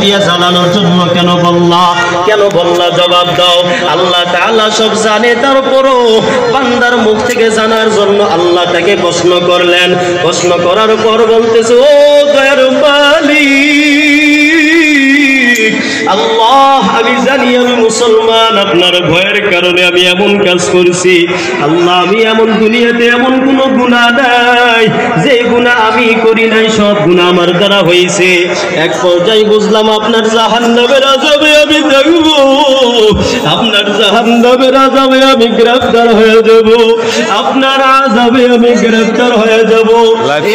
দিয়ে জ্বালানোর জন্য কেন বললা? কেন বললা? জবাব দাও। আল্লাহ তাআলা সব জানে, তারপরও বান্দার মুখ থেকে জানার জন্য আল্লাহ তাকে প্রশ্ন করলেন। প্রশ্ন করার পর বলতেছে, ও দয়ার মালিক আল্লাহ, আমি জানি আমি মুসলমান, আপনার ভয়ের কারণে আমি এমন কাজ করছি। আল্লাহ, আমি এমন দুনিয়াতে এমন কোন গুনাহ নাই যে গুনাহ আমি করি নাই, সব গুনাহ আমার দ্বারা হয়েছে। এক পর্যায়ে বুঝলাম আপনার জাহান্নামের আযাবে আমি থাকব, আপনার জাহান্নামের আযাবে আমি গ্রেফতার হয়ে যাব, আপনার আযাবে আমি গ্রেফতার হয়ে যাব।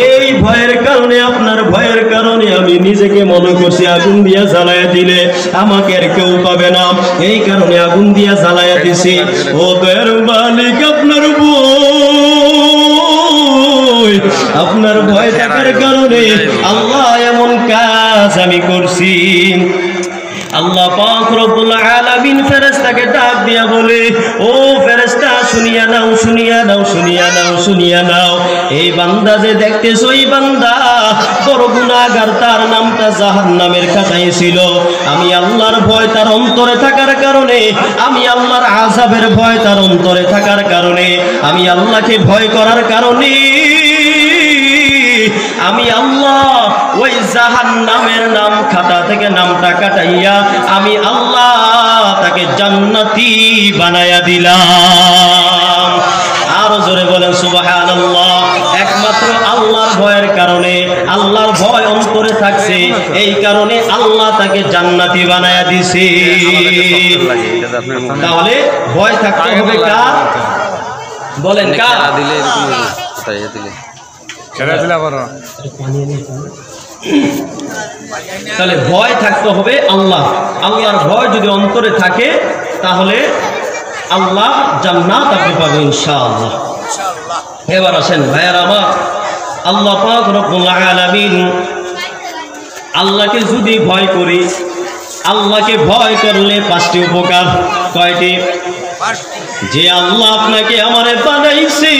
এই ভয়ের কারণে, আপনার ভয়ের কারণে আমি নিজেকে মনে করছি আগুন দিয়ে জ্বালায়া দিলে আমাকে আর কেউ পাবে না, এই কারণে আগুন দিয়ে জ্বালায়া দিছি। ও দয়ার মালিক, আপনার ভয়, আপনার ভয় থাকার কারণে আল্লাহ এমন কাজ আমি করছি। আল্লাহ পাক রব্বুল আলামিন ফেরেশতাকে ডাক দিয়া বলে, ও ফেরেশতা, শুনিয়া নাও, শুনিয়া নাও, শুনিয়া নাও, শুনিয়া নাও। এই বান্দা যে দেখতেছো, এই বান্দা বড় গুনাহগার, তার নামটা জাহান্নামের খাতায় ছিল। আমি আল্লাহর ভয় তার অন্তরে থাকার কারণে, আমি আল্লাহর আযাবের ভয় তার অন্তরে থাকার কারণে, আমি আল্লাহকে ভয় করার কারণে আমি আল্লাহ ওই জাহান্নামের নাম খাতা থেকে নামটা কাটাইয়া আমি আল্লাহ তাকে জান্নাতি বানায়া দিলাম। আরো জোরে বলেন সুবহানাল্লাহ। একমাত্র আল্লাহর ভয়ের কারণে, আল্লাহর ভয় অন্তরে থাকছে, এই কারণে আল্লাহ তাকে জান্নাতি বানায়া দিছে। তাহলে ভয় থাকতে হবে কার? বলেন কার? তাহলে ভয় থাকতে হবে আল্লাহ। আল্লাহর ভয় যদি অন্তরে থাকে তাহলে আল্লাহ জান্নাত আপনি পাবেন ইনশাআল্লাহ। এবার আসেন ভাইয়ার আমার, আল্লাহ পাক রব্বুল আলামিন, আল্লাহকে যদি ভয় করি, আল্লাহকে ভয় করলে 5টি উপকার। কয়টি? যে আল্লাহ আপনাকে আমারে বানাইছে,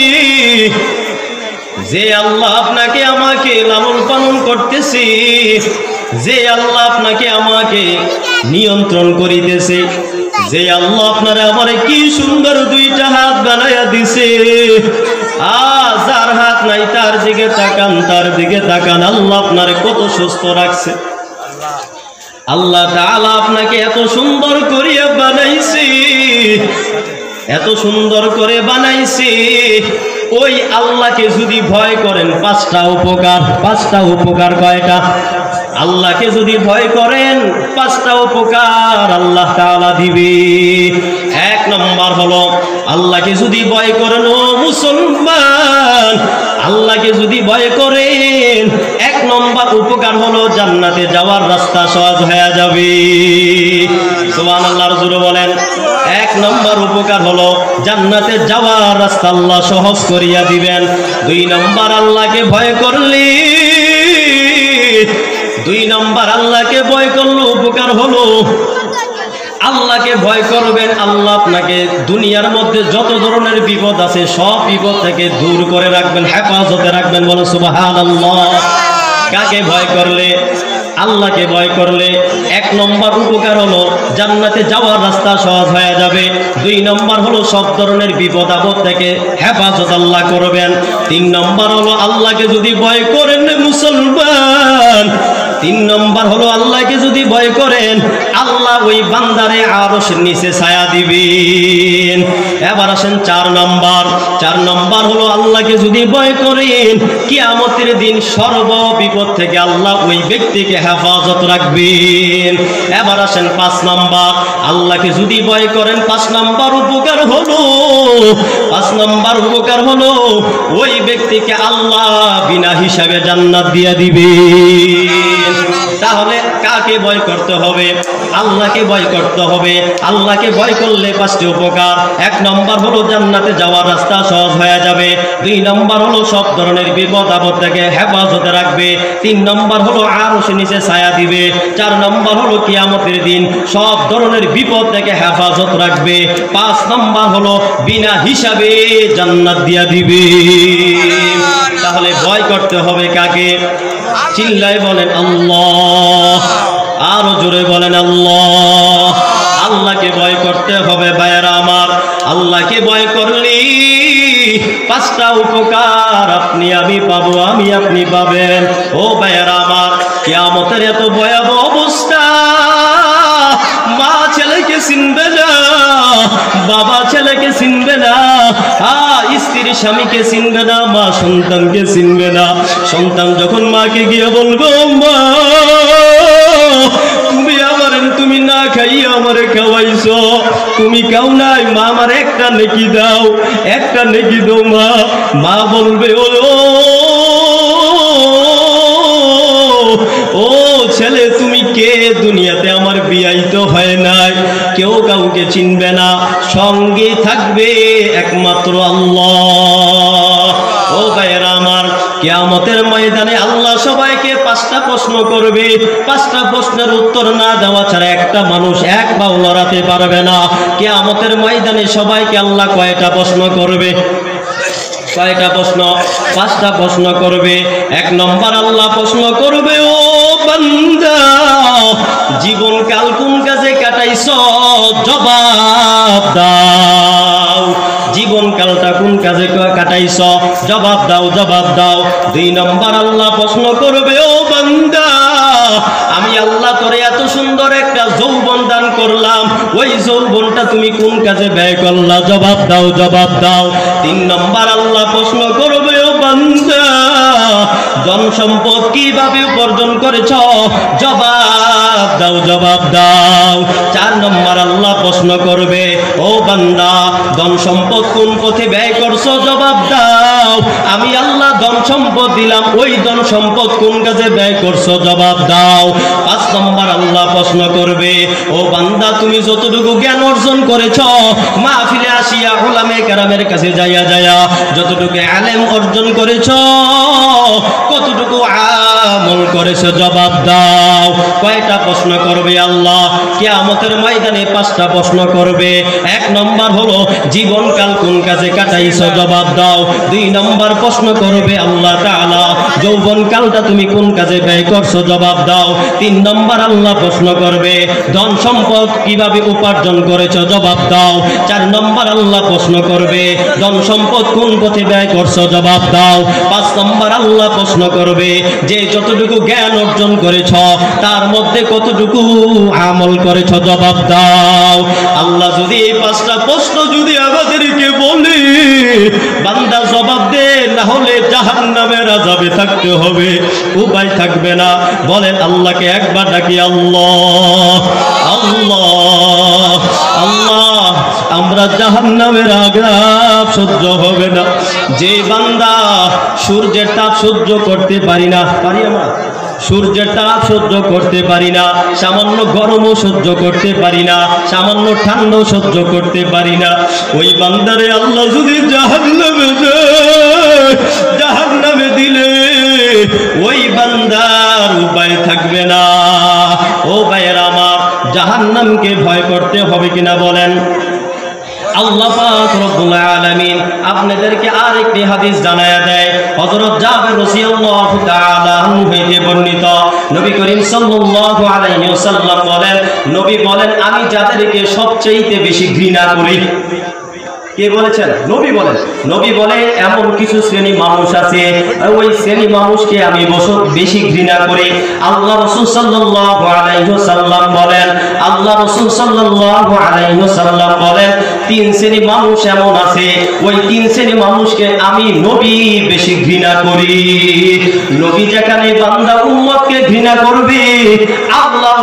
যে আল্লাহ আপনাকে আমাকে লালন পালন করতেছে, যে আল্লাহ আপনাকে আমাকে নিয়ন্ত্রণ করিতেছে, যে আল্লাহ আপনারা আমারে কি সুন্দর 2টা হাত বানায়া দিছে, যার হাত নাই তার দিকে তাকান, তার দিকে তাকান। আল্লাহ আপনারে কত সুস্থ রাখছে। আল্লাহ তাআলা আপনাকে এত সুন্দর করে বানাইছে, এত সুন্দর করে বানাইছে। ওই আল্লাহকে যদি ভয় করেন 5টা উপকার। 5টা উপকার কয়টা? আল্লাহকে যদি ভয় করেন 5টা উপকার আল্লাহ তাআলা দিবে। 1 নম্বর হলো, আল্লাহকে যদি ভয় করেন, ও মুসলমান, আল্লাহকে যদি ভয় করেন 1 নম্বর উপকার হলো জান্নাতে যাওয়ার রাস্তা সহজ হয়ে যাবে। সুবহানাল্লাহ, জোরে বলেন। 1 নম্বর উপকার হলো জান্নাতে যাওয়ার রাস্তা আল্লাহ সহজ করিয়া দিবেন। 2 নম্বর, আল্লাহকে ভয় করলে, 2 নম্বর আল্লাহকে ভয় করলে উপকার হলো, আল্লাহকে ভয় করবেন, আল্লাহ আপনাকে দুনিয়ার মধ্যে যত ধরনের বিপদ আছে সব বিপদ থেকে দূর করে রাখবেন, হেফাজতে রাখবেন। বলো সুবহানাল্লাহ। কাকে ভয় করলে? আল্লাহকে ভয় করলে 1 নম্বর উপকার হলো জান্নাতে যাওয়ার রাস্তা সহজ হয়ে যাবে। 2 নম্বর হলো সব ধরনের বিপদ আপদ থেকে হেফাজত আল্লাহ করবেন। 3 নম্বর হলো আল্লাহকে যদি ভয় করেন মুসলমান, 3 নম্বর হলো আল্লাহকে যদি ভয় করেন আল্লাহ ওই বান্দারে আরশের নিচে ছায়া দিবেন। এবার আসেন 4 নম্বর। 4 নম্বর হলো আল্লাহকে যদি ভয় করেন কিয়ামতের দিন সর্ব বিপদ থেকে আল্লাহ ওই ব্যক্তিকে হেফাজত রাখবেন। এবার আসেন 5 নম্বর। আল্লাহকে যদি ভয় করেন 5 নম্বর উপকার হলো, 5 নম্বর উপকার হলো ওই ব্যক্তিকে আল্লাহ বিনা হিসাবে জান্নাত দিয়ে দিবেন। তাহলে কাকে ভয় করতে হবে? আল্লাহকে ভয় করতে হবে। আল্লাহকে ভয় করলে 5টি উপকার। 1 নম্বর হলো জান্নাতে যাওয়ার রাস্তা সহজ হয়ে যাবে। 2 নম্বর হলো সব ধরনের বিপদ আপদ থেকে হেফাজতে রাখবে। 3 নম্বর হলো আরশের নিচে ছায়া দিবে। 4 নম্বর হলো কিয়ামতের দিন সব ধরনের বিপদ থেকে হেফাজত রাখবে। 5 নম্বর হলো বিনা হিসাবে জান্নাত দিয়া দিবে। তাহলে ভয় করতে হবে কাকে? চিল্লায় বলেন আল্লাহ। আরো জোরে বলেন আল্লাহ। আল্লাহকে ভয় করতে হবে ভাইয়েরা আমার। আল্লাহকে ভয় করলে পাঁচটা উপকার আপনি আমি পাবো, আমি আপনি পাবেন। ও ভাইয়েরা আমার, কিয়ামতের এত ভয়াবহ অবস্থা, মা ছেলেকে চিনবে না, বাবা ছেলেকে চিনবে না, স্ত্রী স্বামীকে চিনবে না, মা সন্তানকে চিনবে না। সন্তান যখন মাকে গিয়ে বলবো, মা তুমি আমার, তুমি না খাইয়ে আমারে খাওয়াইছো, তুমি খাও নাই, মা আমার একটা নেকি দাও, একটা নেকি দাও মা। মা বলবে, ও ছেলে তুমি কে? দুনিয়াতে আমার বিয়াই তো হয় নাই, কেউ কাউকে চিনবে না, সঙ্গে থাকবে একমাত্র আল্লাহ। ও ভাইয়েরা আমার, কিয়ামতের ময়দানে আল্লাহ সবাইকে পাঁচটা প্রশ্ন করবে। পাঁচটা প্রশ্নের উত্তর না দেওয়া ছাড়া একটা মানুষ এক পাও লড়াতে পারবে না। কিয়ামতের ময়দানে সবাইকে আল্লাহ কয়টা প্রশ্ন করবে? কয়টা প্রশ্ন? পাঁচটা প্রশ্ন করবে। এক নম্বর আল্লাহ প্রশ্ন করবে, ও বান্দা জীবনকাল কোন কাজে কাটাইছো? জবাব দাও। জীবনকালটা কোন কাজে কাটাইছো? জবাব দাও, জবাব দাও। দুই নম্বর আল্লাহ প্রশ্ন করবে, ও বান্দা আমি আল্লাহ তোরে এত সুন্দর একটা যৌবন দান করলাম, ওই যৌবনটা তুমি কোন কাজে ব্যয় করলা? জবাব দাও, জবাব দাও। তিন নম্বর আল্লাহ প্রশ্ন করবে, ও বান্দা ধন সম্পদ কিভাবে উপার্জন করেছ? জবাব দাও, জবাব দাও। চার নম্বর আল্লাহ প্রশ্ন করবে, ও বান্দা ধন সম্পদ কোন পথে ব্যয় করছো? জবাব দাও। আমি আল্লাহ ধন সম্পদ দিলাম, ওই ধন সম্পদ কোন কাজে ব্যয় করছো? জবাব দাও। পাঁচ নম্বর আল্লাহ প্রশ্ন করবে, ও বান্দা তুমি যতটুকু জ্ঞান অর্জন করেছ, মাহফিলে আসিয়া উলামে কেরামের কাছে যাইয়া যাইয়া যতটুকু আলেম অর্জন করেছ, কতটুকু আমল করেছ? জবাব দাও। কয়টা প্রশ্ন করবে আল্লাহ? কিয়ামতের ময়দানে পাঁচটা প্রশ্ন করবে। এক নম্বর হলো জীবনকাল কোন কাজে কাটাইছো? জবাব দাও। দুই নম্বর প্রশ্ন করবে আল্লাহ তাআলা যৌবনকালটা তুমি কোন কাজে ব্যয় করছো? জবাব দাও। তিন নম্বর আল্লাহ প্রশ্ন করবে ধন সম্পদ কিভাবে উপার্জন করেছো? জবাব দাও। চার নম্বর আল্লাহ প্রশ্ন করবে ধন সম্পদ কোন পথে ব্যয় করছো? জবাব দাও। পাঁচ নম্বর আল্লাহ প্রশ্ন করবে যে যতটুকু জ্ঞান অর্জন করেছ তার মধ্যে কতটুকু আমল করেছ? জবাব দাও। আল্লাহ যদি এই পাঁচটা প্রশ্ন যদি আমাদেরকে বলে, বান্দা জবাব দে, না হলে জাহান্নামের আযাবে থাকতে হবে, উপায় থাকবে না। বলেন আল্লাহকে একবার ডাকি, আল্লাহ আল্লাহ আল্লাহ। আমরা জাহান্নামের আযাব সহ্য হবে না। যে বান্দা সূর্যের তাপ সহ্য করতে পারি না, পারি আমরা? সূর্যের তাপ সহ্য করতে পারি না, সামান্য গরমও সহ্য করতে পারি না, সামান্য ঠান্ডাও সহ্য করতে পারি না। ওই বান্দারে আল্লাহ যদি জাহান্নামে দেয়, জাহান্নামে দিলে ওই বান্দার উপায় থাকবে না। ও ভাইয়েরা আমার, জাহান্নামকে ভয় করতে হবে কিনা বলেন? আল্লাহ পাক রব্বুল আলামিন আপনাদেরকে আরেকটি হাদিস জানায়া দেয়। হযরত জাবের রাদিয়াল্লাহু তাআলা আনহু হইতে বর্ণিত, নবী করিম সাল্লাল্লাহু আলাইহি ওয়াসাল্লাম বলেন, নবী বলেন আমি যাদেরকে সবচেয়ে বেশি ঘৃণা করি। কে বলেছেন? নবী বলেন। নবী বলে এমন কিছু শ্রেণী মানুষ আছে, ওই শ্রেণী মানুষকে আমি বেশি ঘৃণা করি। আল্লাহ রাসূল সাল্লাল্লাহু আলাইহি ওয়াসাল্লাম বলেন, আল্লাহ রাসূল সাল্লাল্লাহু আলাইহি ওয়াসাল্লাম বলেন তিন শ্রেণী মানুষ এমন আছে, ওই তিন শ্রেণী মানুষকে আমি নবী বেশি ঘৃণা করি। নবী যেখানে বান্দা উম্মতকে ঘৃণা করবে, আল্লাহ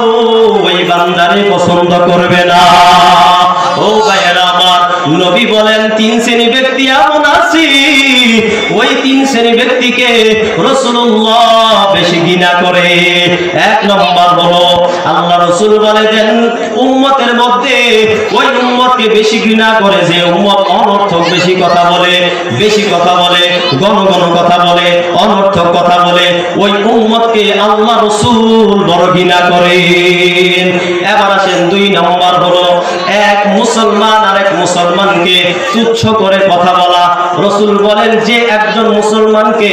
ওই বান্দারে পছন্দ করবে না। ও ভাইয়েরা আমার, নবী বলেন তিন শ্রেণী ব্যক্তি এমন আছে, ওই তিন শ্রেণী ব্যক্তিকে রাসূলুল্লাহ বেশি ঘৃণা করে। এক নম্বর হলো আল্লাহ রাসূল বলে দেন উম্মতের মধ্যে ওই উম্মতকে বেশি ঘৃণা করে যে উম্মত অনর্থক বেশি কথা বলে, বেশি কথা বলে, ঘন ঘন কথা বলে, অনর্থক কথা বলে, ওই উম্মতকে আল্লাহ রাসূল বড় ঘৃণা করেন। এবার আসেন দুই নম্বর হলো এক মুসলমান আর এক মুসলমানকে তুচ্ছ করে কথা বলা। রাসূল বলেন যে একজন মুসলমানকে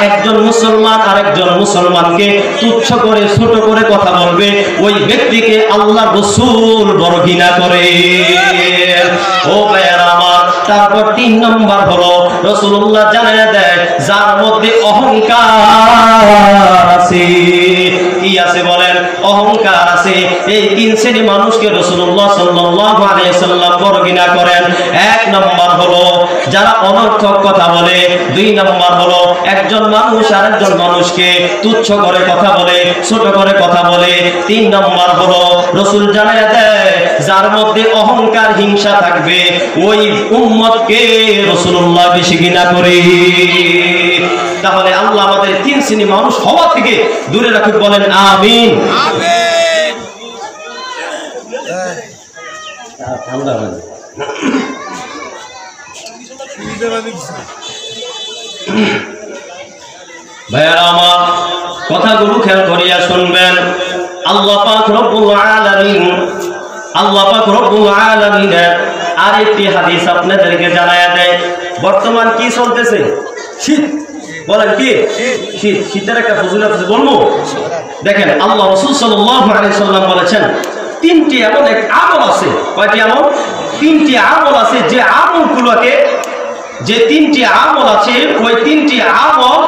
একজন মুসলমান আরেকজন মুসলমানকে তুচ্ছ করে ছোট করে কথা বলবে, ওই ব্যক্তিকে আল্লাহ রাসূল বড় ঘৃণা করে। ও ভাইয়েরা আমার, তারপর 3 নম্বর হলো রাসূলুল্লাহ জানায়া দেয় যার মধ্যে অহংকার আছে। কি আছে বলেন? অহংকার আছে। এই 3 শ্রেণী মানুষকে রাসূলুল্লাহ সাল্লাল্লাহু আলাইহি সাল্লাম বড় ঘৃণা করেন। 1 নম্বর হলো যারা অনর্থক কথা বলে। 2 নম্বর হলো একজন মানুষ আরেকজন মানুষকে তুচ্ছ করে কথা বলে, ছোট করে কথা বলে। 3 নম্বর হলো রাসূল জানায়া দেয় যার মধ্যে অহংকার হিংসা থাকবে ওই উম্মতকে রাসূলুল্লাহ বেশি ঘৃণা করে। তাহলে আল্লাহ আমাদের 3 শ্রেণী মানুষ হওয়া থেকে দূরে রাখুক, বলেন আমিন। আমিন। ঠান্ডা হয়ে ভাইয়ারা আমার, কথাগুলো খেয়াল করিয়া শুনবেন। আল্লাহ পাক রব্বুল আলামিনের আরেকটি হাদিস আপনাদেরকে জানায়া দেয়। বর্তমান কি চলতেছে? শীত। বলেন কি? শীত। শীতের একটা ফজিলত বলবো। দেখেন আল্লাহ রাসূল সাল্লাল্লাহু আলাইহি সাল্লাম বলেছেন 3টি এমন এক আমল আছে। কয়টি আমল? 3টি আমল আছে। যে আমলগুলোকে যে 3টি আমল আছে ওই 3টি আমল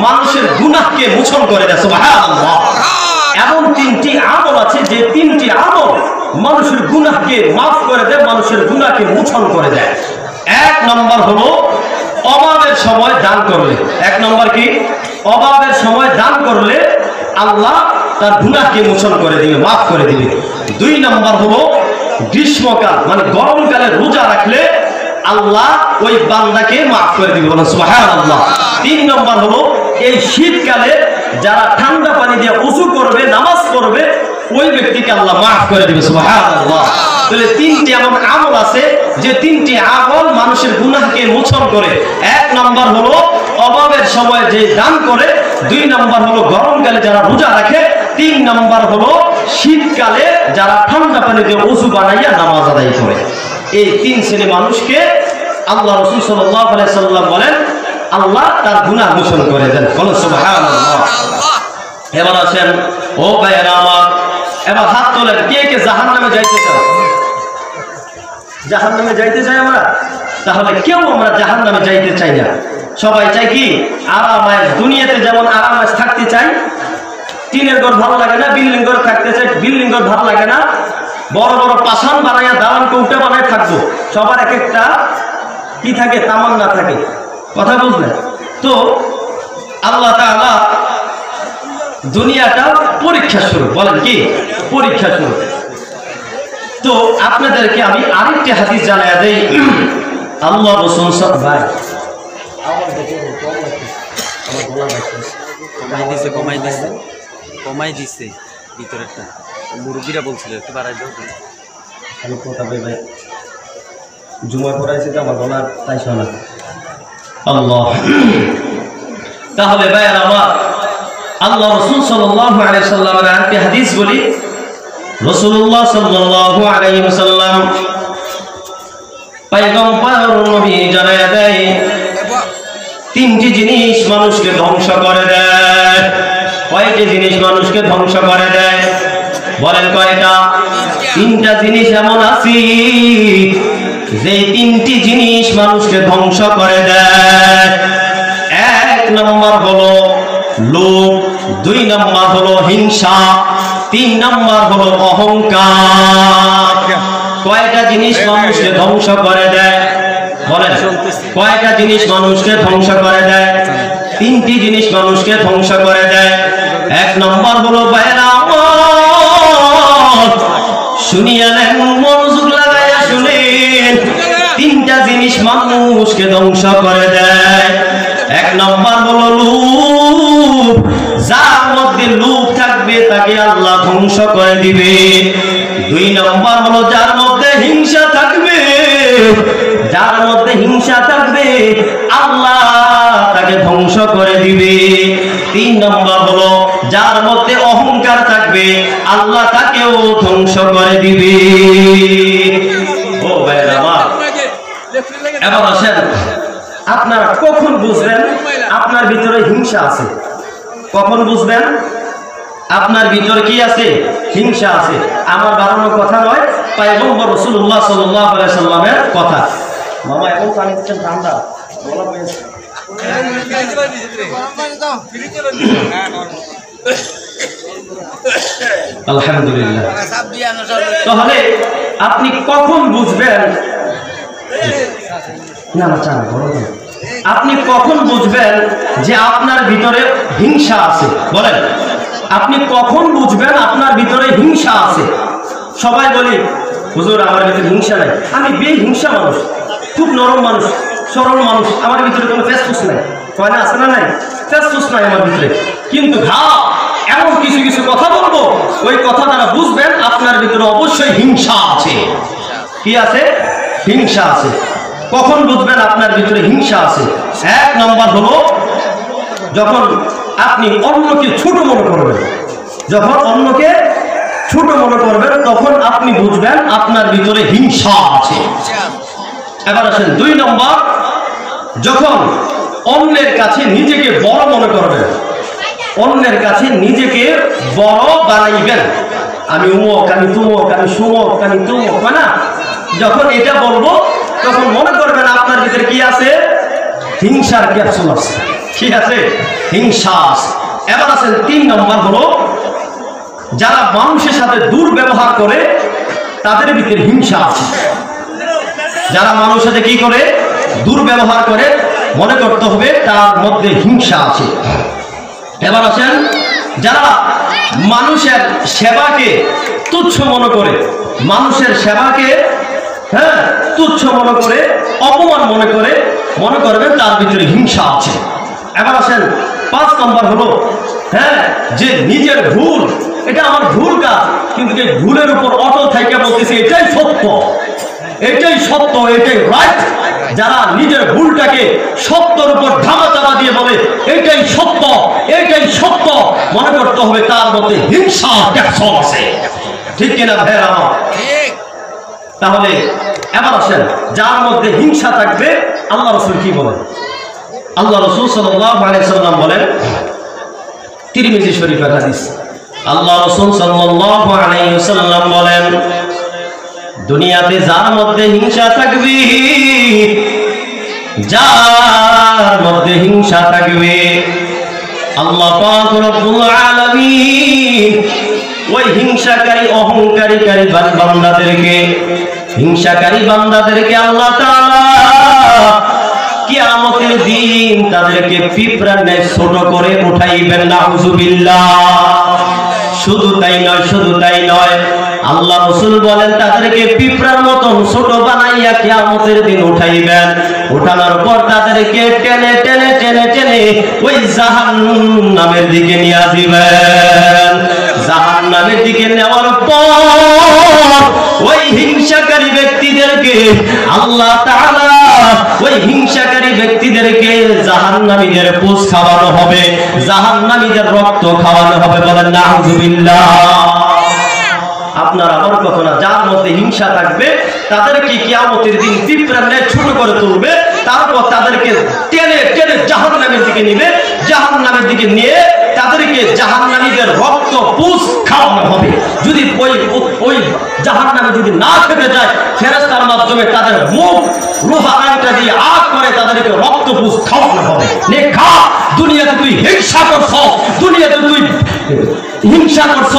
মানুষের গুনাহকে মোচন করে দেয়। সুবহানাল্লাহ। এমন 3টি আমল আছে যে 3টি আমল মানুষের গুনাহকে মাফ করে দেয়, মানুষের গুনাহকে মোচন করে দেয়। 1 নম্বর হলো অভাবের সময় দান করলে। 1 নম্বর কি? অভাবের সময় দান করলে আল্লাহ তার গুনাহকে মোচন করে দিবে, মাফ করে দিবে। 2 নম্বর হলো গ্রীষ্মকাল মানে গরমকালে রোজা রাখলে আল্লাহ ওই বান্দাকে মাফ করে দিবে, বলেন সুবহানাল্লাহ। 3 নম্বর হলো এই শীতকালে যারা ঠান্ডা পানি দিয়ে ওযু করবে, নামাজ পড়বে, ওই ব্যক্তিকে আল্লাহ মাফ করে দিবে, সুবহানাল্লাহ। তাহলে 3টি এমন আমল আছে যে 3টি আমল মানুষের গুনাহকে মোচন করে। 1 নম্বর হলো অভাবের সময় যে দান করে। 2 নম্বর হলো গরমকালে যারা রোজা রাখে। 3 নম্বর হলো শীতকালে যারা ঠান্ডা পানি দিয়ে ওযু বানাইয়া নামাজ আদায় করে। এই 3 শ্রেণী মানুষকে আল্লাহ রাসূল সাল্লাল্লাহু আলাইহি সাল্লাম বলেন আল্লাহ তার গুনাহ মোচন করে দেন, বলেন সুবহানাল্লাহ। এবার আসেন ও ভাইয়েরা আমার, এবার হাত তোলেন কে কে জাহান্নামে যাইতে চায়? জাহান্নামে যাইতে চাই আমরা? তাহলে কেউ আমরা জাহান্নামে যাইতে চাই না। সবাই চাই কি? আরামায়। দুনিয়াতে যেমন আরামায় থাকতে চাই, টিনের ঘর ভালো লাগে না, বিল্ডিং ঘর থাকতে চাই, বিল্ডিং ঘর ভালো লাগে না, বড় বড় পাশান বানাইয়া দালান কৌটা বানায় থাকবো। সবার এক একটা কি থাকে? তামান্না থাকে। কথা বুঝলেন তো? আল্লাহ তাআলা দুনিয়াটা পরীক্ষা শুরু, বলেন কি? পরীক্ষা শুরু। তো আপনাদেরকে আমি আরেকটি হাদিস জানায়া দেই। আল্লাহ রাসূল ভাই কমাই দিছে ভিতরেরটা। মুরব্বীরা বলছিল একটু বাড়াই দাও। আমি কথা ভাই জুমা পড়াইছি তো আমার গলা তাই শোনা। আল্লাহ। তাহলে ভাইয়েরা আমার, আল্লাহ রাসূল সাল্লাল্লাহু আলাইহি সাল্লামের আরেকটি হাদিস বলি। রাসূলুল্লাহ সাল্লাল্লাহু আলাইহি ওয়াসাল্লাম পয়গম্বর নবী জানায়া দেয় 3টি জিনিস মানুষকে ধ্বংস করে দেয়। কয়টি জিনিস মানুষকে ধ্বংস করে দেয়? বলেন কয়টা? 3টা জিনিস এমন আছে যে 3টি জিনিস মানুষকে ধ্বংস করে দেয়। 1 নম্বর হলো লোভ, 2 নম্বর হলো হিংসা, 3 নম্বর হলো অহংকার। কয়টা জিনিস মানুষকে ধ্বংস করে দেয়? বলেন কয়টা জিনিস মানুষকে ধ্বংস করে দেয়? 3টি জিনিস মানুষকে ধ্বংস করে দেয়। 1 নম্বর হলো ভাইরা শুনিয়া নেন, মনোযোগ লাগাইয়া শুনেন। 3টা জিনিস মানুষকে ধ্বংস করে দেয়। 1 নম্বর হলো লোভ। যার মধ্যে লোভ থাকবে তাকে আল্লাহ ধ্বংস করে দিবে। 2 নম্বর হলো যার মধ্যে হিংসা থাকবে, যার মধ্যে হিংসা থাকবে আল্লাহ তাকে ধ্বংস করে দিবে। 3 নম্বর হলো যার মধ্যে অহংকার থাকবে আল্লাহ তাকেও ধ্বংস করে দিবে। ও ভাইরা আমার, এবার আসেন, আপনারা কখন বুঝবেন আপনার ভিতরে হিংসা আছে? কখন বুঝবেন আপনার ভিতরে কি আছে? হিংসা আছে। আমার বানানো কথা নয়, পয়গম্বর রাসূলুল্লাহ সাল্লাল্লাহু আলাইহি সাল্লামের কথা। মামা এখন পানি দিচ্ছেন ঠান্ডা বলা পেয়েছে। আলহামদুলিল্লাহ। তাহলে আপনি কখন বুঝবেন, আপনি কখন বুঝবেন যে আপনার ভিতরে হিংসা আছে? বলেন, আপনি কখন বুঝবেন আপনার ভিতরে হিংসা আছে? সবাই বলি হুজুর আমার ভিতরে হিংসা নাই, আমি বেহিংসা মানুষ, খুব নরম মানুষ, সরল মানুষ, আমার ভিতরে কোনো ফেসফুস নাই। কয় না, আছে না নাই? ফেসফুস নাই আমার ভিতরে, কিন্তু এমন কিছু কিছু কথা বলবো, ওই কথা দ্বারা বুঝবেন আপনার ভিতরে অবশ্যই হিংসা আছে। কি আছে? হিংসা আছে। কখন বুঝবেন আপনার ভিতরে হিংসা আছে? এক নম্বর হলো যখন আপনি অন্যকে ছোট মনে করবেন। যখন অন্যকে ছোট মনে করবেন তখন আপনি বুঝবেন আপনার ভিতরে হিংসা আছে। এবার আসেন 2 নম্বর, যখন অন্যের কাছে নিজেকে বড় মনে করবেন। অন্যের কাছে নিজেকে বড় বানাইবেন, আমি উমক, আমি তুমক, আমি সুমক, আমি তুমক, হয় না? যখন এটা বলবো তখন মনে করবেন আপনার ভিতরে কি আছে? হিংসার ক্যাপসুল আছে। ঠিক আছে? হিংসা আছে। এবার আছেন 3 নম্বর হলো যারা মানুষের সাথে দুর্ব্যবহার করে তাদের ভিতরে হিংসা আছে। যারা মানুষের সাথে কি করে? দুর্ব্যবহার করে, মনে করতে হবে তার মধ্যে হিংসা আছে। এবার আছেন যারা মানুষের সেবাকে তুচ্ছ মনে করে, মানুষের সেবাকে তুচ্ছ মনে করে, অপমান মনে করে, মনে করবেন তার ভিতরে হিংসা আছে। এবার আসেন 5 নম্বর হলো যে নিজের ভুল, এটা আমার ভুল কাজ, কিন্তু এই ভুলের উপর অটল থাইকা বলতেছে এটাই সত্য, এটাই সত্য, এটাই রাইট। যারা নিজের ভুলটাকে সত্যের উপর ধামাচাপা দিয়ে বলে এটাই সত্য, এটাই সত্য, মনে করতে হবে তার মধ্যে হিংসা ক্যাপসুল আছে। ঠিক কিনা ভাইরা আমার? তাহলে এবার আসেন যার মধ্যে হিংসা থাকবে, আল্লাহ রাসূল কি বলেন? আল্লাহ রাসূল সাল্লাল্লাহু আলাইহি সাল্লাম বলেন, তিরমিজি শরীফের হাদিস, আল্লাহ রাসূল সাল্লাল্লাহু আলাইহি ওয়াসাল্লাম বলেন, দুনিয়াতে যার মধ্যে হিংসা থাকবে, যার মধ্যে হিংসা থাকবে, আল্লাহ পাক রব্বুল আলামিন ওই হিংসাকারী অহংকারী বান্দাদেরকে, হিংসাকারী বান্দাদেরকে আল্লাহ তাআলা কিয়ামতের দিন তাদেরকে পিঁপড়ার ন্যায় ছোট করে উঠাইবেন। নাউযুবিল্লাহ। শুধু তাই নয়, শুধু তাই নয়, আল্লাহ রাসূল বলেন তাদেরকে পিঁপড়ার মতন ছোট বানাইয়া কিয়ামতের দিন উঠাইবেন। উঠানোর পর তাদেরকে টেনে টেনে টেনে টেনে ওই জাহান্নামের দিকে নিয়ে আসবেন। জাহান্নামের দিকে নেওয়ার পর ওই হিংসাকারী ব্যক্তিদেরকে আল্লাহ তাআলা, ওই হিংসাকারী ব্যক্তিদেরকে জাহান্নামীদের পুষ খাওয়ানো হবে, জাহান্নামীদের রক্ত খাওয়ানো হবে। বলেন নাউযুবিল্লাহ। আপনার আমার কথা না, যার মধ্যে হিংসা থাকবে তাদেরকে কিয়ামতের দিন পিঁপড়ার ন্যায় ছোট করে তুলবে, তারপর তাদেরকে টেনে টেনে জাহান্নামের দিকে নিবে, জাহান্নামের দিকে নিয়ে তাদেরকে জাহান্নামীদের রক্ত পুষ খাওয়ানো হবে। যদি ওই জাহান্নামে যদি না খেতে যায়, ফেরেশতার মাধ্যমে তাদের মুখ লোহা আংটা দিয়ে আগ করে তাদেরকে রক্ত পুষ খাওয়ানো হবে। নে খা, দুনিয়াতে তুই হিংসা করছ, দুনিয়াতে তুই হিংসা করছ,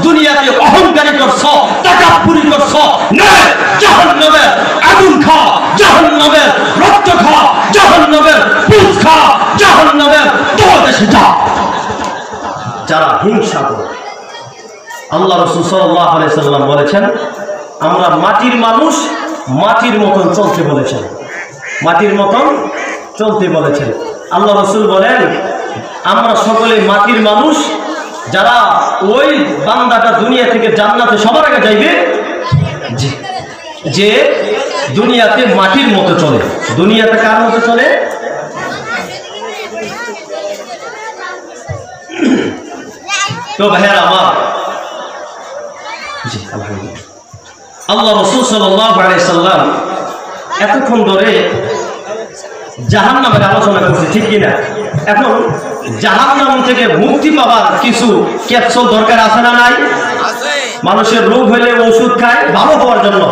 দুনিয়াতে অহংকারী করছ, তাকাব্বুরি করছ, নে জাহান্নামের আগুন খা, জাহান্নামের রক্ত খা, জাহান্নামের পুষ খা, জাহান্নামের তলদেশে যা। যারা হিংসা করে, আল্লাহ রাসূল সাল্লাল্লাহু আলাইহি সাল্লাম বলেছেন আমরা মাটির মানুষ, মাটির মতন চলতে বলেছেন, মাটির মতন চলতে বলেছেন। আল্লাহ রাসূল বলেন আমরা সকলে মাটির মানুষ, যারা ওই বান্দাটা দুনিয়া থেকে জান্নাতে সবার আগে যাইবে যে দুনিয়াতে মাটির মতো চলে। দুনিয়াতে কার মতো চলে? তো ভাইয়েরা আমার, আল্লাহ রাসূল সাল্লাল্লাহু আলাইহি সাল্লাম এতক্ষণ ধরে জাহান্নামের আলোচনা করছি, ঠিক কিনা? এখন জাহান্নাম থেকে মুক্তি পাওয়ার কিছু ক্যাপসুল দরকার আছে না নাই? মানুষের রোগ হলে ওষুধ খায় ভালো হওয়ার জন্য।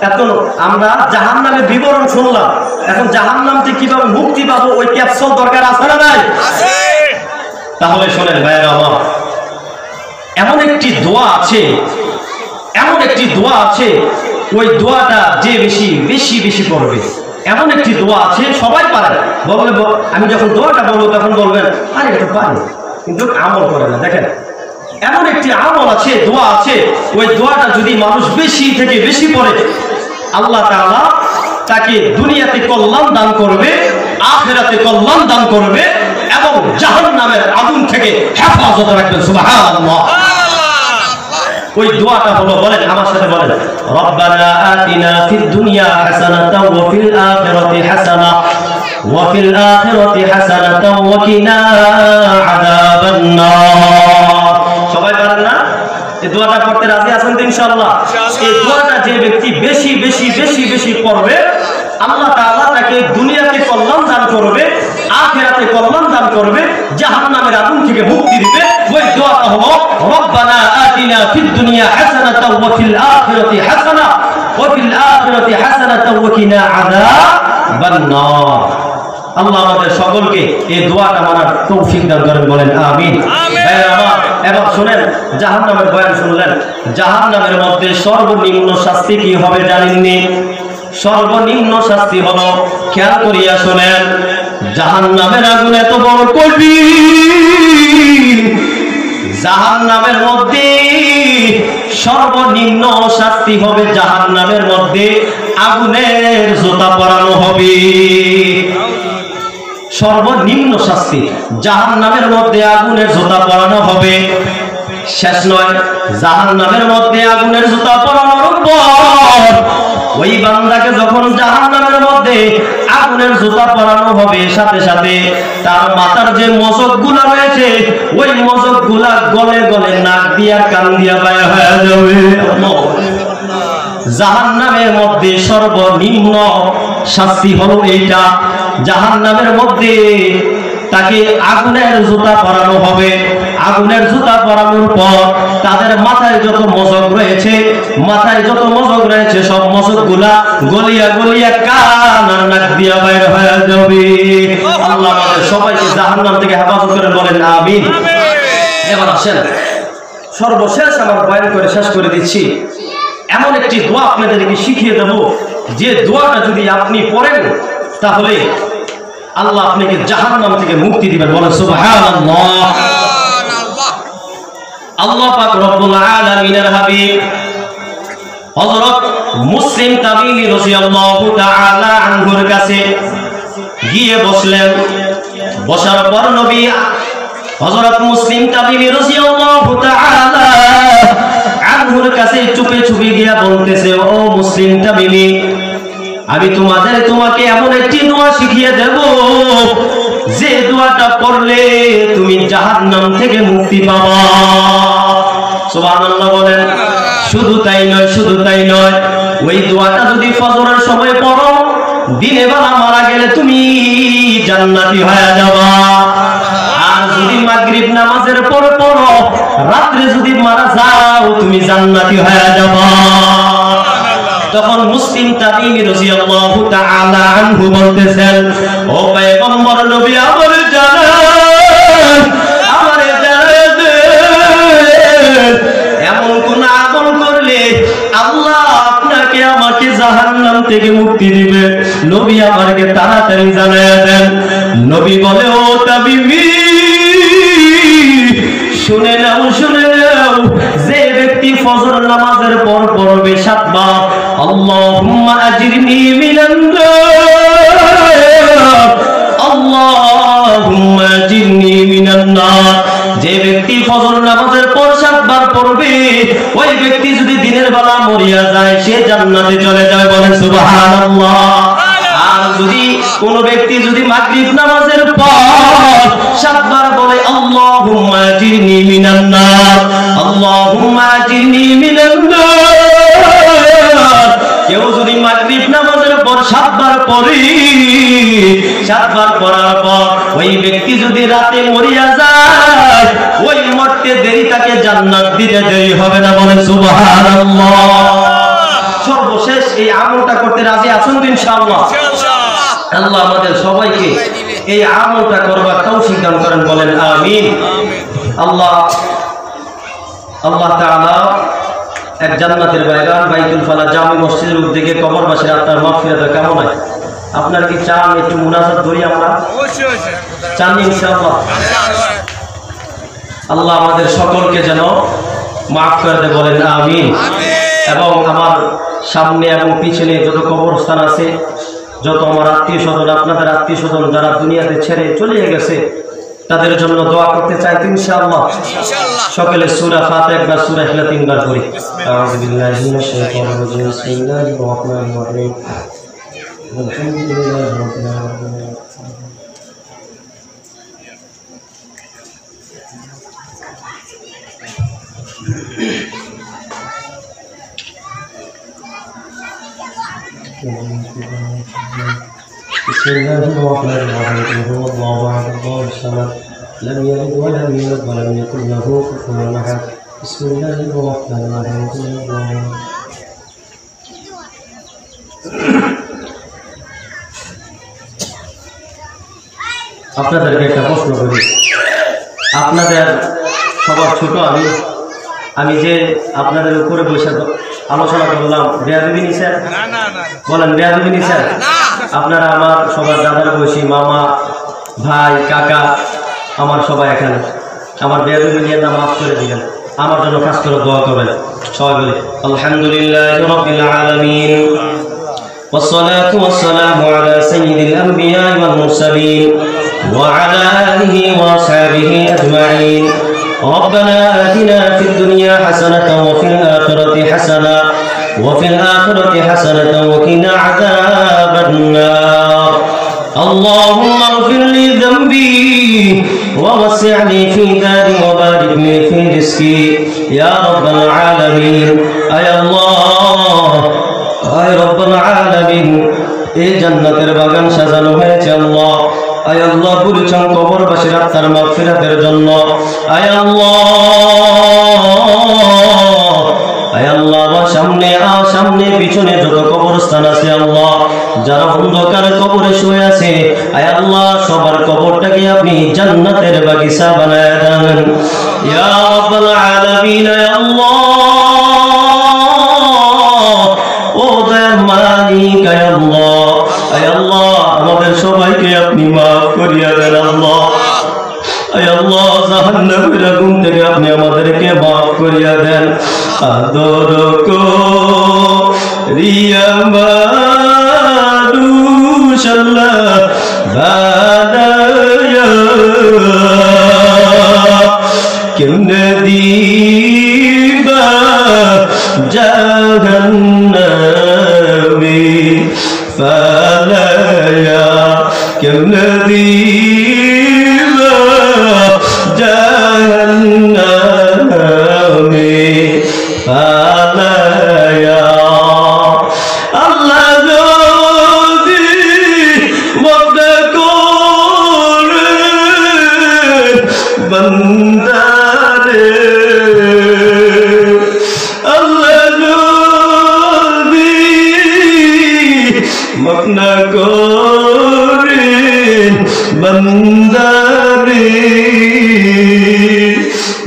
এখন আমরা জাহান্নামের বিবরণ শুনলাম, এখন জাহান্নাম থেকে কিভাবে মুক্তি পাবো ওই ক্যাপসুল দরকার আছে না নাই? তাহলে শোনেন ভাইয়েরা আমার, এমন একটি দোয়া আছে, এমন একটি দোয়া আছে, ওই দোয়াটা যে বেশি বেশি বেশি পড়বে, এমন একটি দোয়া আছে সবাই পারে। বলবে আমি যখন দোয়াটা বলবো তখন বলবেন আরে এটা পারি, কিন্তু আমল করে না। দেখেন এমন একটি আমল আছে, দোয়া আছে, ওই দোয়াটা যদি মানুষ বেশি থেকে বেশি পড়ে আল্লাহ তাআলা তাকে দুনিয়াতে কল্যাণ দান করবে, আখিরাতে কল্যাণ দান করবে এবং জাহান্নামের আগুন থেকে হেফাজত রাখবেন। সুবহানাল্লাহ। ওই দোয়াটা হলো, বলেন আমার সাথে বলেন, রব্বানা আতিনা ফিদ দুনিয়া হাসানাতাও ওয়া ফিল আখিরাতি হাসানা ওয়া ফিল আখিরাতি হাসানাতাও ওয়া কিনা আযাবান নার। সবাই পারেন না? এই দোয়াটা পড়তে রাজি আছেন তো ইনশাআল্লাহ? এই দোয়াটা যে ব্যক্তি বেশি বেশি বেশি বেশি পড়বে আল্লাহ তাআলা তাকে দুনিয়াতে কল্যাণ দান করবে, আখিরাতে কল্যাণ দান করবে, জাহান্নামের আগুন থেকে মুক্তি দিবে। ওই দোয়াটা হলো রব্বানা আতিনা ফিদ দুনিয়া হাসানাতাও ওয়া ফিল আখিরাতি হাসানা ওয়া ফিল আখিরাতি হাসানাতাও ওয়া কিনা আযাবান নার। আল্লাহ আমাদের সকলকে এই দোয়াটা মানার তৌফিক দান করেন, বলেন আমিন। আমার এবার শুনেন, জাহান্নামের বয়ান শুনলেন। জাহান্নামের মধ্যে সর্বনিম্ন শাস্তি কি হবে জানেননি? সর্বনিম্ন শাস্তি হলো, খেয়াল করিয়া শোনেন, জাহান্নামের আগুন এত বড় কঠিন, জাহান্নামের মধ্যে সর্বনিম্ন শাস্তি হবে, জাহান্নামের মধ্যে আগুনের জুতা পরানো হবে। সর্বনিম্ন শাস্তি জাহান্নামের মধ্যে আগুনের জুতা পরানো হবে। শেষ নয়, জাহান্নামের মধ্যে আগুনের জুতা পরানোর পর ওই বান্দাকে যখন জাহান্নামের মধ্যে আগুনের জুতা পরানো হবে, সাথে সাথে তার মাথার যে মজকগুলা রয়েছে ওই মজকগুলা গলে গলে নাক দিয়া কান দিয়া বাইর হয়ে যাবে। জাহান্নামের মধ্যে সর্বনিম্ন শাস্তি হলো এইটা। জাহান্নামের মধ্যে তাকে আগুনের জুতা পরানো হবে। আগুনের জুতা পরানোর পর তাদের মাথায় যত মজক রয়েছে, মাথায় যত মজক রয়েছে সব মজকগুলা গলিয়া গলিয়া কান আর নাক দিয়া বাইর হয়ে যাবে। আল্লাহ আমাদের সবাইকে জাহান্নাম থেকে হেফাজত করেন, বলেন আমিন। এবার আসেন, সর্বশেষ আমার বয়ান করে শেষ করে দিচ্ছি। এমন একটি দোয়া আপনাদেরকে শিখিয়ে দেব, যে দোয়াটা যদি আপনি পড়েন তাহলে আল্লাহ আপনাকে জাহান্নাম থেকে মুক্তি দিবেন, বলেন সুবহানাল্লাহ। আল্লাহ পাক রব্বুল আলামিনের হাবিব হযরত মুসলিম তাবিঈ রাদিয়াল্লাহু তাআলা আনহুর কাছে গিয়ে বসলেন। বসার পর নবী হযরত মুসলিম তাবিঈ রাদিয়াল্লাহু তাআলা আনহুর কাছে চুপে চুপে গিয়া বলতেছে, ও মুসলিম তাবিঈ, আমি তোমাকে এমন একটি দোয়া শিখিয়ে দেব, যে দোয়াটা পড়লে তুমি জাহান্নাম থেকে মুক্তি পাবা। সুবহানাল্লাহ বলেন। শুধু তাই নয়, শুধু তাই নয়, ওই দোয়াটা যদি ফজরের সময় পড়ো, দিনে বেলা মারা গেলে তুমি জান্নাতি হয়ে যাবা। আর যদি মাগরিব নামাজের পর পড়ো, রাত্রে যদি মারা যাও তুমি জান্নাতি হয়ে যাবা। তখন মুসলিম তাবিঈ রাদিয়াল্লাহু তাআলা আনহু বলতেছেন, ও পয়গম্বর নবী, আমারে জানান, আমারে জানান, এমন কোন আমল করলে আল্লাহ আপনাকে আমাকে জাহান্নাম থেকে মুক্তি দিবে, নবী আমাকে তাড়াতাড়ি জানায়া দেন। নবী বলে, ও তাবিঈ, শুনে নাও, শুনে নাও, যে ব্যক্তি ফজর নামাজের পর পড়বে 7 বার আল্লাহুম্মা আজরিনি মিনান নার, আল্লাহুম্মা আজরিনি মিনান নার, যে ব্যক্তি ফজর নামাজের পর 7 বার পড়বে, ওই ব্যক্তি যদি দিনের বেলা মরিয়া যায় সে জান্নাতে চলে যাবে, বলেন সুবহানাল্লাহ। আর যদি কোন ব্যক্তি যদি মাগরিব নামাজের পর 7 বার বলে আল্লাহুম্মা আজরিনি মিনান নার, আল্লাহুম্মা আজরিনি মিনান নার, কেউ যদি মাগরিব নামাজের পর 7 করি। 7 বার পড়ার পর ওই ব্যক্তি যদি রাতে মরিয়া যায়, ওই মরতে দেরি তাকে জান্নাত দিতে দেরি হবে না। বলেন সুবহানাল্লাহ। সর্বশেষ এই আমলটা করতে রাজি আছেন তো ইনশাআল্লাহ? আল্লাহ আমাদের সবাইকে এই আমলটা করবার তৌফিক দান করেন। বলেন আমিন। আল্লাহ তাআলা এক জান্নাতের বাগান বাইতুল ফালা জামি মসজিদের উদ্যোগে কবরবাসীর আত্মার মাগফিরাতের কামনায় আপনার কি চান একটু মুনাজাত করি আমরা? চান ইনশাআল্লাহ? আল্লাহ আমাদের সকলকে যেন মাফ করে দেয়। বলেন আমিন। এবং আমার সামনে এবং পিছনে যত কবরস্থান আছে, যত আমার আত্মীয় স্বজন, আপনাদের আত্মীয় স্বজন যারা দুনিয়াতে ছেড়ে চলে গেছে, তাদের জন্য দোয়া করতে চাই তো ইনশাআল্লাহ। সকলে সূরা ফাতিহা একবার, সূরা ইখলাস 3 বার করি। আউযু বিল্লাহি মিনাশ শাইতানির রাজিম। বিসমিল্লাহির রাহমানির রাহিম। আলহামদুলিল্লাহি রাব্বিল আলামিন। بسم الله الرحمن الرحيم. هو الله احد الله الصمد لم يلد ولم يولد ولم يكن له كفوا احد. بسم الله الرحمن الرحيم. আপনাদেরকে একটা প্রশ্ন করি। আপনাদের সবার ছোট আমি যে আপনাদের উপরে বসে আলোচনা করলাম, বেয়াদবি নিছেন? বলেন বেয়াদবি নিছেন? আপনারা আমার সবার দাদার বয়সী, মামা, ভাই, কাকা, আমার সবাই এখানে। আমার বেয়াদবি নিয়ে না মাফ করে দিলেন। আমার জন্য খাস করে দোয়া করবেন। সবাই বলি আলহামদুলিল্লাহি রাব্বিল আলামিন। والصلاة والسلام على سيد الأنبياء والمرسلين وعلى آله وأصحابه أجمعين. ربنا آتنا في الدنيا حسنة وفي الآخرة حسنة وقنا عذاب النار. اللهم اغفر لي ذنبي ووسع لي في داري وبارك لي في رزقي يا رب العالمين. أي الله أي رب العالمين. এই জান্নাতের বাগান সাজানো হয়েছে আল্লাহ। আয় আল্লাহ বলছেন কবরবাসীর আত্মার মাগফিরাতের জন্য। আয় আল্লাহ আমার সামনে পিছনে যত কবরস্থান আছে আল্লাহ, যারা অন্ধকার কবরে শুয়ে আছে, আয় আল্লাহ সবার কবরটাকে আপনি জান্নাতের বাগিচা বানায় দেন ইয়া রাব্বাল আলামিন। আয় আল্লাহ ও দয়ার মালিক, আয় আল্লাহ আমাদের সবাইকে আপনি মাফ করিয়া দেন আল্লাহ। আয় আল্লাহ জাহান্নামের আগুন থেকে আপনি আমাদেরকে মাফ করিয়া দেন। আদর করিয়া মানুষ আল্লাহ বানায়া কেমনে দিবা জাহান্নামে ফালায়া, কেমনে দিবা জাহান্নামে ফালায়া। আল্লাহ যদি ওয়াদা করে বান্দারে, আল্লাহ যদি মাফ না করেন বান্দারে,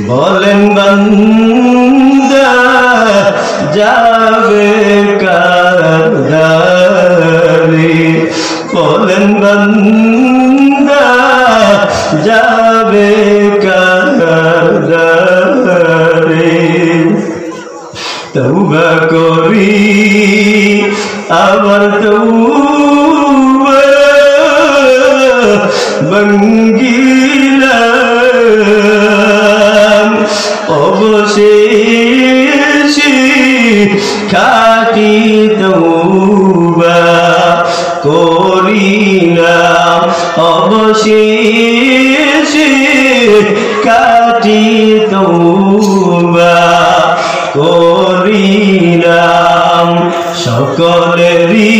বলেন বান্দা যাবে কারাগারে, বলেন বান্দা যাবে কারাগারে। তওবা করি আবার তওবা ভাঙ্গিলাম, অবশেষে খাঁটি তওবা করিলাম, অবশেষে খাঁটি তওবা করিলাম। সকলেরই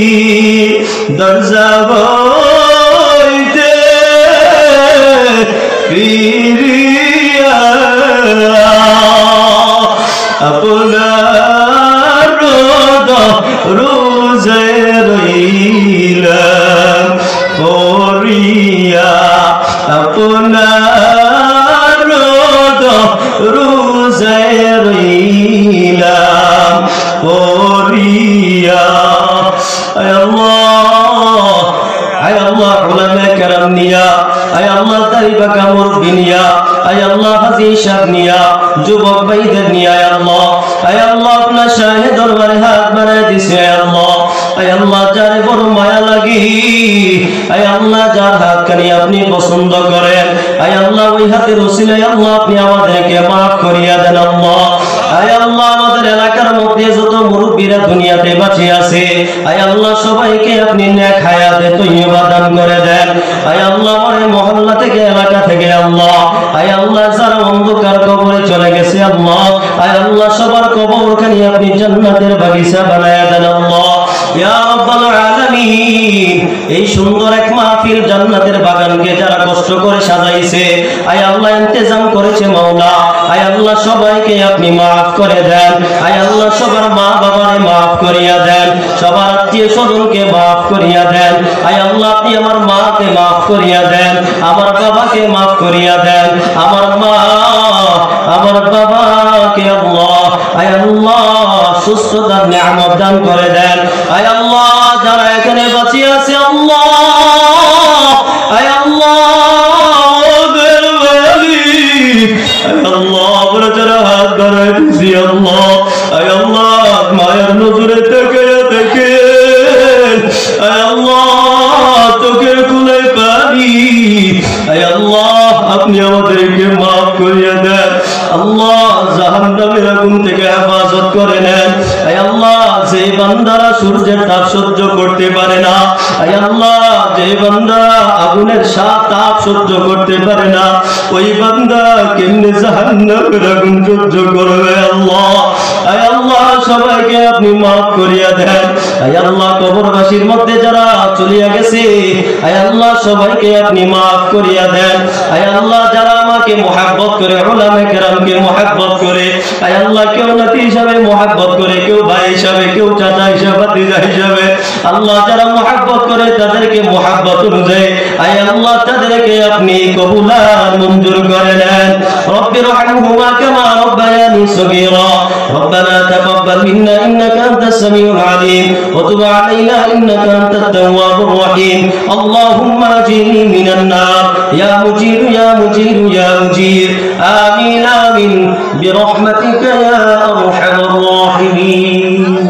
দরজা হইতে ফিরিয়া আপনার রোজে রইলাম পড়িয়া আপনার রোজে রইলাম পড়িয়া আয় আল্লাহ উলামা কেরাম নিয়া আয় আল্লাহ তারিবা কামর বিনিয়া আয় আল্লাহ হাজি সাহেব নিয়া যুবক ভাইদের নিয়া আয় আল্লাহ আপনার শাহে দরবারে হাত বাড়ায় দিছে আয় আল্লাহ যারে বড় মায়া লাগি আয় আল্লাহ যার হাত কানি আপনি পছন্দ করেন আয় আল্লাহ ওই হাতের ওসিলায় আল্লাহ আপনি আমাদেরকে মাফ করিয়া দেন আয় আল্লাহ আমাদের এলাকার মধ্যে যত মুরব্বীরা দুনিয়াতে বাঁচে আছে আয় আল্লাহ সবাইকে আপনি নেক হায়াতে তৈয়বা দান করে দেন আয় আল্লাহ আমার মহল্লা থেকে এলাকা থেকে আল্লাহ আয় আল্লাহ যারা অন্ধকার কবরে চলে গেছে আল্লাহ আয় আল্লাহ সবার কবরখানি আপনি জান্নাতের বাগিচা বানায়া দেন ইয়া রাব্বাল আলামিন এই সুন্দর এক মাহফিল জান্নাতের বাগানকে যারা কষ্ট করে সাজাইছে আয় আল্লাহ ইন্তজাম করেছে মাওলা আয় আল্লাহ সবাইকে আপনি মাফ করে দেন আয় আল্লাহ সবার মা বাবারে মাফ করিয়া দেন সবার আত্মীয় স্বজনকে মাফ করিয়া দেন আয় আল্লাহ আপনি আমার মাকে মাফ করিয়া দেন আমার বাবাকে মাফ করিয়া দেন আমার মা আমার বাবাকে আল্লাহ আয় আল্লাহ সুস্থতার নিয়ামত দান করে দেন আয় আল্লাহ যারা এখানে বাঁচিয়ে আছে আল্লাহ আয় আল্লাহ হাত ধরায় দিছি আল্লাহ আয় আল্লাহ মায়ের নজরে তাকায়া দেখেন আয় আল্লাহ তোকে খুলে পারি আয় আল্লাহ আপনি আমাদেরকে মাফ করিয়া দেন আল্লাহ জাহান্নামের আগুন থেকে হেফাজত করে নেন আয় আল্লাহ যে বান্দারা সূর্যের তাপ সহ্য করতে পারে না আয় আল্লাহ যে বান্দা আগুনের তাপ সহ্য করতে পারে না ওই বান্দা কেমনে জাহান্নামের আগুন সহ্য করবে আল্লাহ আয় আল্লাহ সবাইকে আপনি মাফ করিয়া দেন আয় আল্লাহ কবরবাসীর মধ্যে যারা চলিয়া গেছে আয় আল্লাহ সবাইকে আপনি মাফ করিয়া দেন আয় আল্লাহ যারা আমাকে মুহাব্বত করে উলামা কেরামকে মুহাব্বত করে আয় আল্লাহ কেউ নাতি হিসাবে মুহাব্বত করে কেউ ভাই হিসাবে কেউ চাচা হিসাবে ভাতিজা হিসাবে আল্লাহ যারা মুহাব্বত করে তাদেরকে মুহাব্বত অনুযায়ী আয় আল্লাহ তাদেরকে আপনি কবুল আর মঞ্জুর করে নেন রব্বির রহমহুমা কামা রব্বায়ানি সগীরা ربنا تقبل منا إنك أنت السميع العليم وتب علينا إنك أنت التواب الرحيم اللهم أجرني من النار يا مجير يا مجير يا مجير آمين آمين برحمتك يا أرحم الراحمين